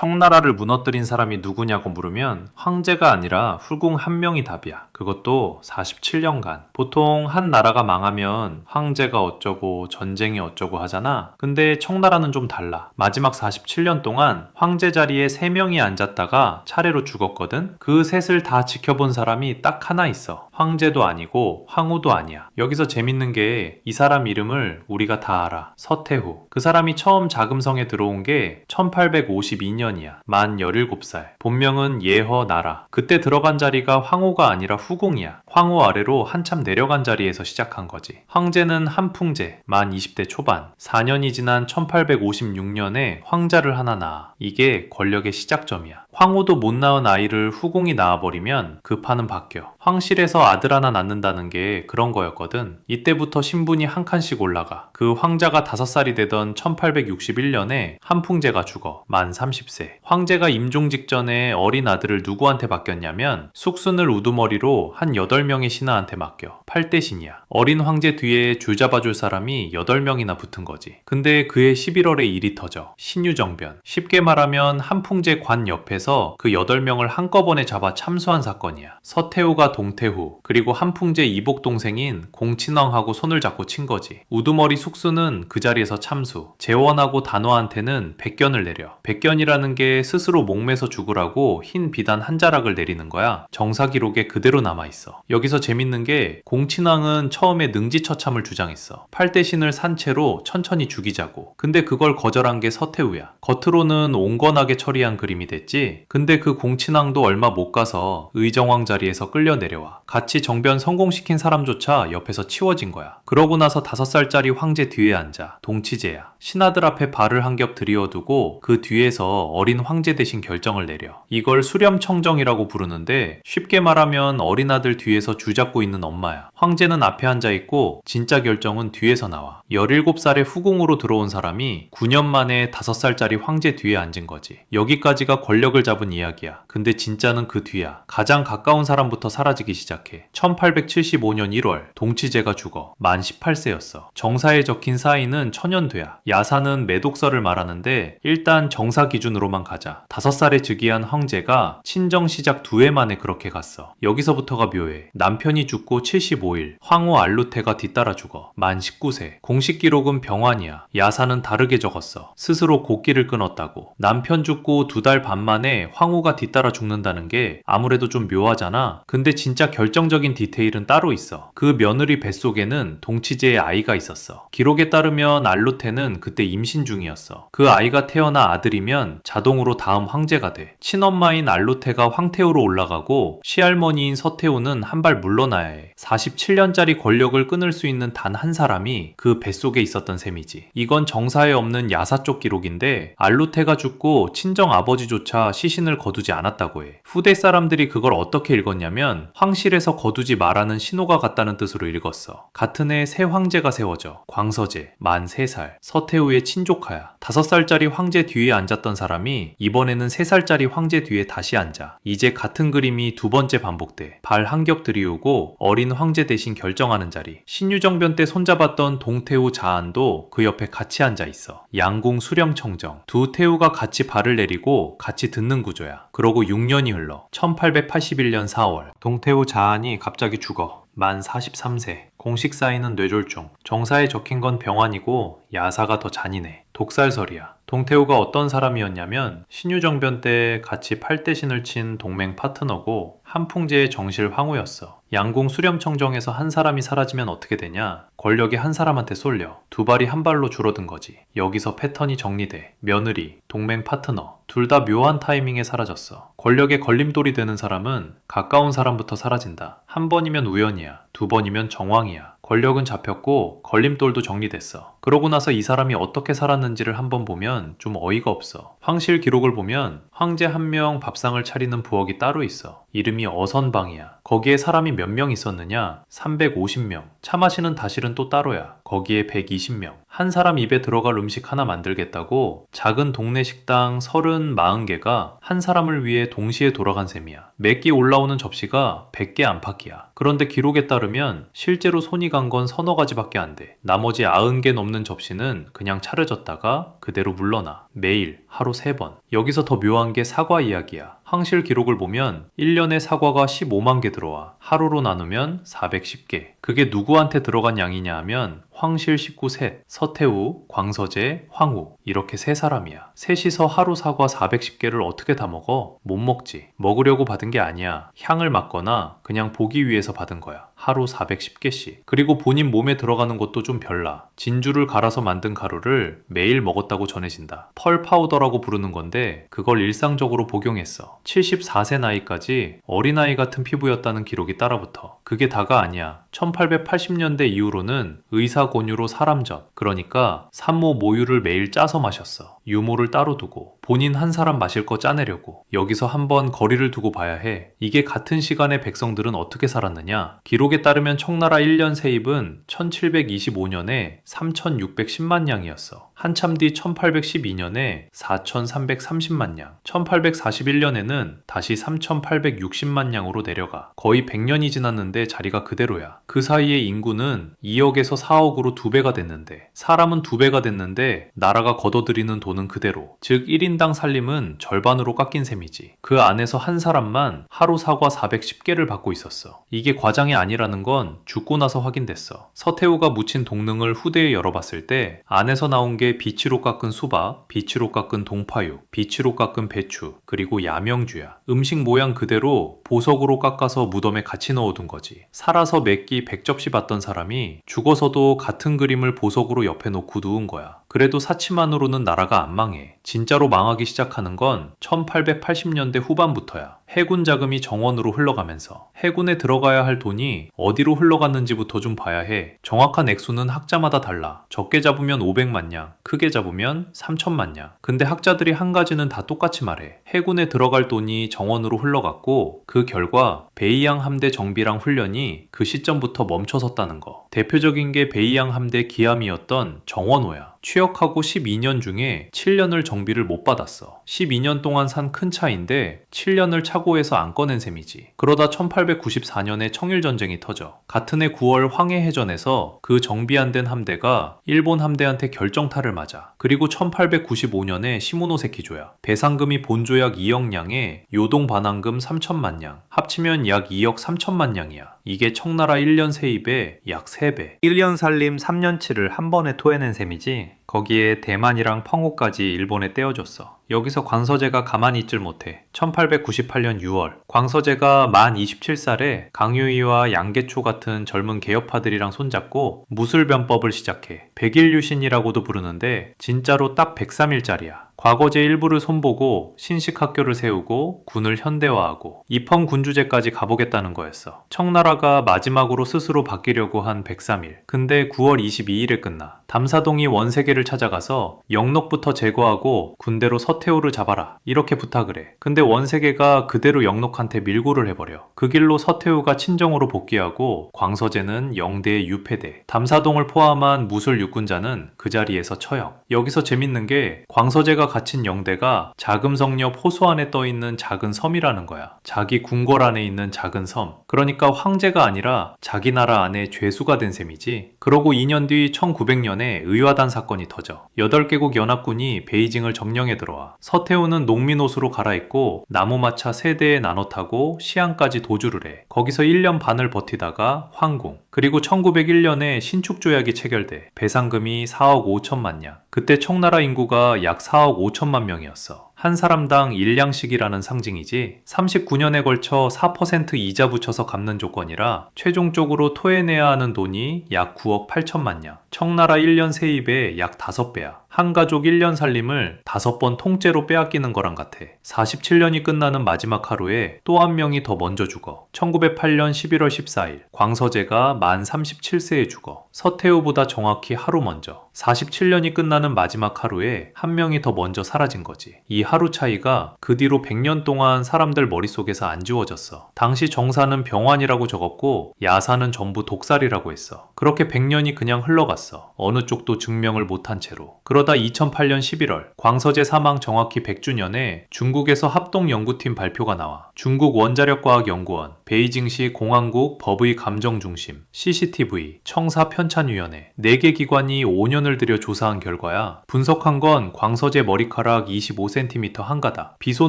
청나라를 무너뜨린 사람이 누구냐고 물으면 황제가 아니라 후궁 한 명이 답이야. 그것도 47년간. 보통 한 나라가 망하면 황제가 어쩌고 전쟁이 어쩌고 하잖아. 근데 청나라는 좀 달라. 마지막 47년 동안 황제 자리에 3명이 앉았다가 차례로 죽었거든. 그 셋을 다 지켜본 사람이 딱 하나 있어. 황제도 아니고 황후도 아니야. 여기서 재밌는 게 이 사람 이름을 우리가 다 알아. 서태후. 그 사람이 처음 자금성에 들어온 게 1852년이야. 만 17살. 본명은 예허나라. 그때 들어간 자리가 황후가 아니라 후궁이야. 황후 아래로 한참 내려간 자리에서 시작한 거지. 황제는 한풍제, 만 20대 초반. 4년이 지난 1856년에 황자를 하나 낳아. 이게 권력의 시작점이야. 황후도 못 낳은 아이를 후궁이 낳아버리면 그 판은 바뀌어. 황실에서 아들 하나 낳는다는 게 그런 거였거든. 이때부터 신분이 한 칸씩 올라가. 그 황자가 5살이 되던 1861년에 한풍제가 죽어. 만 30세. 황제가 임종 직전에 어린 아들을 누구한테 맡겼냐면 숙순을 우두머리로 한 8명의 신하한테 맡겨. 8대 신이야. 어린 황제 뒤에 줄 잡아줄 사람이 8명이나 붙은 거지. 근데 그해 11월에 일이 터져. 신유정변. 쉽게 말하면 한풍제 관 옆에서 그 8명을 한꺼번에 잡아 참수한 사건이야. 서태후가 동태후, 그리고 한풍제 이복 동생인 공친왕하고 손을 잡고 친 거지. 우두머리 숙수는 그 자리에서 참수. 재원하고 단화한테는 백견을 내려. 백견이라는 게 스스로 목매서 죽으라고 흰 비단 한 자락을 내리는 거야. 정사 기록에 그대로 남아있어. 여기서 재밌는 게 공친왕은 처음에 능지처참을 주장했어. 8대 신을 산 채로 천천히 죽이자고. 근데 그걸 거절한 게 서태후야. 겉으로는 온건하게 처리한 그림이 됐지. 근데 그 공친왕도 얼마 못 가서 의정왕 자리에서 끌려 내려와. 같이 정변 성공시킨 사람조차 옆에서 치워진 거야. 그러고 나서 5살짜리 황제 뒤에 앉아. 동치제야. 신하들 앞에 발을 한 겹 들이어두고 그 뒤에서 어린 황제 대신 결정을 내려. 이걸 수렴청정이라고 부르는데 쉽게 말하면 어린 아들 뒤에서 쥐잡고 있는 엄마야. 황제는 앞에 앉아있고 진짜 결정은 뒤에서 나와. 17살의 후궁으로 들어온 사람이 9년 만에 5살짜리 황제 뒤에 앉은 거지. 여기까지가 권력을 잡은 이야기야. 근데 진짜는 그 뒤야. 가장 가까운 사람부터 사라지기 시작해. 1875년 1월 동치제가 죽어. 만 18세였어. 정사에 적힌 사인은 천연돼야. 야사는 매독서를 말하는데 일단 정사 기준으로만 가자. 5살에 즉위한 황제가 친정 시작 2해 만에 그렇게 갔어. 여기서부터가 묘해. 남편이 죽고 75일 황후 알루테가 뒤따라 죽어. 만 19세. 공식 기록은 병환이야. 야사는 다르게 적었어. 스스로 곡기를 끊었다고. 남편 죽고 2달 반 만에 황후가 뒤따라 죽는다는 게 아무래도 좀 묘하잖아. 근데 진짜 결정적인 디테일은 따로 있어. 그 며느리 뱃속에는 동치제의 아이가 있었어. 기록에 따르면 알루테는 그때 임신 중이었어. 그 아이가 태어나 아들이면 자동으로 다음 황제가 돼. 친엄마인 알루테가 황태후로 올라가고 시할머니인 서태후는 한 발 물러나야 해. 47년짜리 권력을 끊을 수 있는 단 한 사람이 그 뱃속에 있었던 셈이지. 이건 정사에 없는 야사 쪽 기록인데 알루테가 죽고 친정 아버지조차 시신을 거두지 않았다고 해. 후대 사람들이 그걸 어떻게 읽었냐면 황실에서 거두지 말라는 신호가 갔다는 뜻으로 읽었어. 같은 해 새 황제가 세워져. 광서제, 만 3살. 서태후의 친조카야. 5살짜리 황제 뒤에 앉았던 사람이 이번에는 3살짜리 황제 뒤에 다시 앉아. 이제 같은 그림이 2번째 반복돼. 발 한 겹 들이우고 어린 황제 대신 결정하는 자리. 신유정변 때 손잡았던 동태후 자안도 그 옆에 같이 앉아 있어. 양궁 수렴청정. 두 태후가 같이 발을 내리고 같이 듣는 구조야. 그러고 6년이 흘러. 1881년 4월. 동태후 자안이 갑자기 죽어. 만 43세. 공식 사인은 뇌졸중. 정사에 적힌 건 병환이고 야사가 더 잔인해. 독살설이야. 동태후가 어떤 사람이었냐면 신유정변 때 같이 8대 신을 친 동맹 파트너고 한풍제의 정실 황후였어. 양궁 수렴청정에서 한 사람이 사라지면 어떻게 되냐? 권력이 한 사람한테 쏠려. 2발이 한 발로 줄어든 거지. 여기서 패턴이 정리돼. 며느리, 동맹 파트너 둘 다 묘한 타이밍에 사라졌어. 권력에 걸림돌이 되는 사람은 가까운 사람부터 사라진다. 한 번이면 우연이야. 2번이면 정황이야. 권력은 잡혔고 걸림돌도 정리됐어. 그러고 나서 이 사람이 어떻게 살았는지를 한번 보면 좀 어이가 없어. 황실 기록을 보면 황제 한 명 밥상을 차리는 부엌이 따로 있어. 이름이 어선방이야. 거기에 사람이 몇 명 있었느냐? 350명. 차 마시는 다실은 또 따로야. 거기에 120명. 한 사람 입에 들어갈 음식 하나 만들겠다고 작은 동네 식당 30, 40개가 한 사람을 위해 동시에 돌아간 셈이야. 몇 끼 올라오는 접시가 100개 안팎이야. 그런데 기록에 따르면 실제로 손이 간 건 서너 가지밖에 안 돼. 나머지 90개 넘는 접시는 그냥 차려졌다가 그대로 물러나. 매일 하루 3번. 여기서 더 묘한 게 사과 이야기야. 황실 기록을 보면 1년에 사과가 15만 개 들어와. 하루로 나누면 410개. 그게 누구한테 들어간 양이냐 하면 황실 식구 셋, 서태후, 광서제, 황후 이렇게 세 사람이야. 셋이서 하루 사과 410개를 어떻게 다 먹어? 못 먹지. 먹으려고 받은 게 아니야. 향을 맡거나 그냥 보기 위해서 받은 거야. 하루 410개씩. 그리고 본인 몸에 들어가는 것도 좀 별나. 진주를 갈아서 만든 가루를 매일 먹었다고 전해진다. 펄 파우더라고 부르는 건데 그걸 일상적으로 복용했어. 74세 나이까지 어린아이 같은 피부였다는 기록이 따라붙어. 그게 다가 아니야. 1880년대 이후로는 의사 권유로 사람전, 그러니까 산모 모유를 매일 짜서 마셨어. 유모를 따로 두고 본인 한 사람 마실 거 짜내려고. 여기서 한번 거리를 두고 봐야 해. 이게 같은 시간에 백성들은 어떻게 살았느냐? 기록에 따르면 청나라 1년 세입은 1725년에 3610만 냥이었어. 한참 뒤 1812년에 4330만 냥, 1841년에는 다시 3860만 냥으로 내려가. 거의 100년이 지났는데 자리가 그대로야. 그 사이에 인구는 2억에서 4억으로 2배가 됐는데, 사람은 2배가 됐는데 나라가 걷어들이는 돈은 그대로. 즉 1인당 살림은 절반으로 깎인 셈이지. 그 안에서 한 사람만 하루 사과 410개를 받고 있었어. 이게 과장이 아니라는 건 죽고 나서 확인됐어. 서태후가 묻힌 동릉을 후대에 열어봤을 때 안에서 나온 게 비치로 깎은 수박, 비치로 깎은 동파육, 비치로 깎은 배추, 그리고 야명주야. 음식 모양 그대로 보석으로 깎아서 무덤에 같이 넣어둔 거지. 살아서 몇 끼 100접시 받던 사람이 죽어서도 같은 그림을 보석으로 옆에 놓고 누운 거야. 그래도 사치만으로는 나라가 안 망해. 진짜로 망하기 시작하는 건 1880년대 후반부터야. 해군 자금이 정원으로 흘러가면서. 해군에 들어가야 할 돈이 어디로 흘러갔는지부터 좀 봐야 해. 정확한 액수는 학자마다 달라. 적게 잡으면 500만 냥, 크게 잡으면 3천만 냥. 근데 학자들이 한 가지는 다 똑같이 말해. 해군에 들어갈 돈이 정원으로 흘러갔고 그 결과 베이양 함대 정비랑 훈련이 그 시점부터 멈춰섰다는 거. 대표적인 게 베이양 함대 기함이었던 정원호야. 취역하고 12년 중에 7년을 정비를 못 받았어. 12년 동안 산 큰 차인데 7년을 차고해서 안 꺼낸 셈이지. 그러다 1894년에 청일전쟁이 터져. 같은 해 9월 황해해전에서 그 정비 안 된 함대가 일본 함대한테 결정타를 맞아. 그리고 1895년에 시모노세키조야. 배상금이 본조약 2억 냥에 요동 반환금 3천만 냥. 합치면 약 2억 3천만 냥이야. 이게 청나라 1년 세입의 약 3배. 1년 살림 3년치를 한 번에 토해낸 셈이지. 거기에 대만이랑 펑호까지 일본에 떼어줬어. 여기서 광서제가 가만히 있질 못해. 1898년 6월 광서제가 만 27살에 강유희와 양계초 같은 젊은 개혁파들이랑 손잡고 무술변법을 시작해. 백일유신이라고도 부르는데 진짜로 딱 103일짜리야. 과거제 일부를 손보고 신식학교를 세우고 군을 현대화하고 입헌군주제까지 가보겠다는 거였어. 청나라가 마지막으로 스스로 바뀌려고 한 103일. 근데 9월 22일에 끝나. 담사동이 원세계를 찾아가서 영록부터 제거하고 군대로 서태후를 잡아라 이렇게 부탁을 해. 근데 원세계가 그대로 영록한테 밀고를 해버려. 그 길로 서태후가 친정으로 복귀하고 광서제는 영대에 유폐돼. 담사동을 포함한 무술 육군자는 그 자리에서 처형. 여기서 재밌는 게 광서제가 갇힌 영대가 자금성렵 호수 안에 떠있는 작은 섬이라는 거야. 자기 궁궐 안에 있는 작은 섬. 그러니까 황제가 아니라 자기 나라 안에 죄수가 된 셈이지. 그러고 2년 뒤 1900년에 의화단 사건이 터져. 8개국 연합군이 베이징을 점령해 들어와. 서태후는 농민 옷으로 갈아입고 나무마차 3대에 나눠 타고 시안까지 도주를 해. 거기서 1년 반을 버티다가 황궁. 그리고 1901년에 신축조약이 체결돼. 배상금이 4억 5천만 냥. 그때 청나라 인구가 약 4억 5천만 명이었어. 한 사람당 1량씩이라는 상징이지 39년에 걸쳐 4% 이자 붙여서 갚는 조건이라 최종적으로 토해내야 하는 돈이 약 9억 8천만 냥. 청나라 1년 세입의 약 5배야. 한 가족 1년 살림을 5번 통째로 빼앗기는 거랑 같아. 47년이 끝나는 마지막 하루에 또 한 명이 더 먼저 죽어. 1908년 11월 14일 광서제가 만 37세에 죽어. 서태후보다 정확히 하루 먼저. 47년이 끝나는 마지막 하루에 한 명이 더 먼저 사라진 거지. 이 하루 차이가 그 뒤로 100년 동안 사람들 머릿속에서 안 지워졌어. 당시 정사는 병환이라고 적었고 야사는 전부 독살이라고 했어. 그렇게 100년이 그냥 흘러갔어. 어느 쪽도 증명을 못한 채로. 그러다 2008년 11월 광서제 사망 정확히 100주년에 중국에서 합동연구팀 발표가 나와. 중국 원자력과학연구원, 베이징시 공항국 법의 감정중심, CCTV, 청사편찬위원회 4개 기관이 5년을 들여 조사한 결과야. 분석한 건 광서제 머리카락 25cm 한가닥, 비소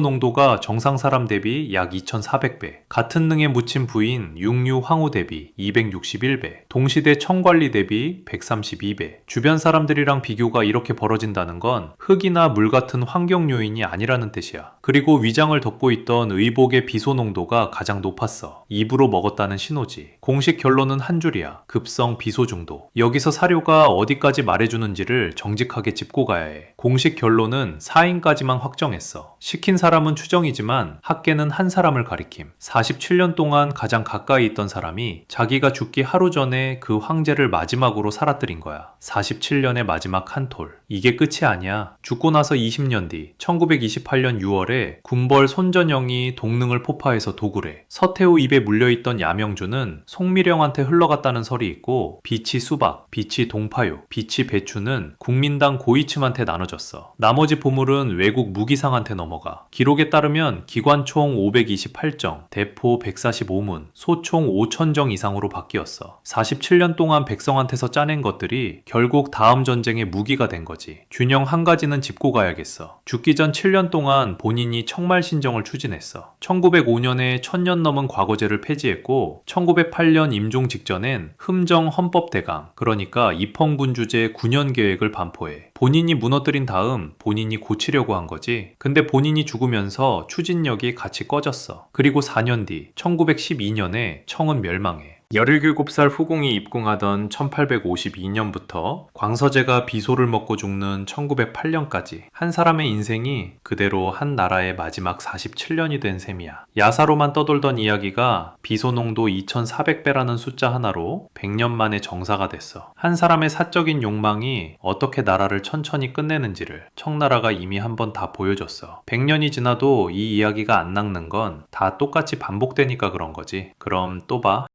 농도가 정상 사람 대비 약 2400배, 같은 능에 묻힌 부인 육류 황후 대비 261배, 동시대 청관리 대비 132배. 주변 사람들이랑 비교가 이렇게 벌어진다는 건 흙이나 물 같은 환경 요인이 아니라는 뜻이야. 그리고 위장을 덮고 있던 의복의 비소 농도가 가장 높았어. 입으로 먹었다는 신호지. 공식 결론은 한 줄이야. 급성 비소 중독. 여기서 사료가 어디까지 말해주는지를 정직하게 짚고 가야 해. 공식 결론은 4인까지만 확정했어. 시킨 사람은 추정이지만 학계는 한 사람을 가리킴. 47년 동안 가장 가까이 있던 사람이 자기가 죽기 하루 전에 그 황제를 마지막으로 살아뜨린 거야. 47년의 마지막 한 톨. 이게 끝이 아니야. 죽고 나서 20년 뒤 1928년 6월에 군벌 손전영이 동릉을 포파해서 도굴해. 서태후 입에 물려있던 야명주는 송미령한테 흘러갔다는 설이 있고 비치 수박, 비치 동파요, 비치 배추는 국민당 고위층한테 나눠졌어. 나머지 보물은 외국 무기상한테 넘어가. 기록에 따르면 기관총 528정, 대포 145문, 소총 5,000정 이상으로 바뀌었어. 47년 동안 백성한테서 짜낸 것들이 결국 다음 전쟁의 무기가 된 거지. 균형 한 가지는 짚고 가야겠어. 죽기 전 7년 동안 본인이 청말신정을 추진했어. 1905년에 1000년 넘은 과거제를 폐지했고 1908년 임종 직전엔 흠정 헌법대강, 그러니까 입헌군주제 9년 계획을 반포해. 본인이 무너뜨린 다음 본인이 고치려고 한 거지. 근데 본인이 죽으면서 추진력이 같이 꺼졌어. 그리고 4년 뒤 1912년에 청은 멸망해. 17살 후궁이 입궁하던 1852년부터 광서제가 비소를 먹고 죽는 1908년까지 한 사람의 인생이 그대로 한 나라의 마지막 47년이 된 셈이야. 야사로만 떠돌던 이야기가 비소 농도 2400배라는 숫자 하나로 100년 만에 정사가 됐어. 한 사람의 사적인 욕망이 어떻게 나라를 천천히 끝내는지를 청나라가 이미 한번 다 보여줬어. 100년이 지나도 이 이야기가 안 낚는 건 다 똑같이 반복되니까 그런 거지. 그럼 또 봐.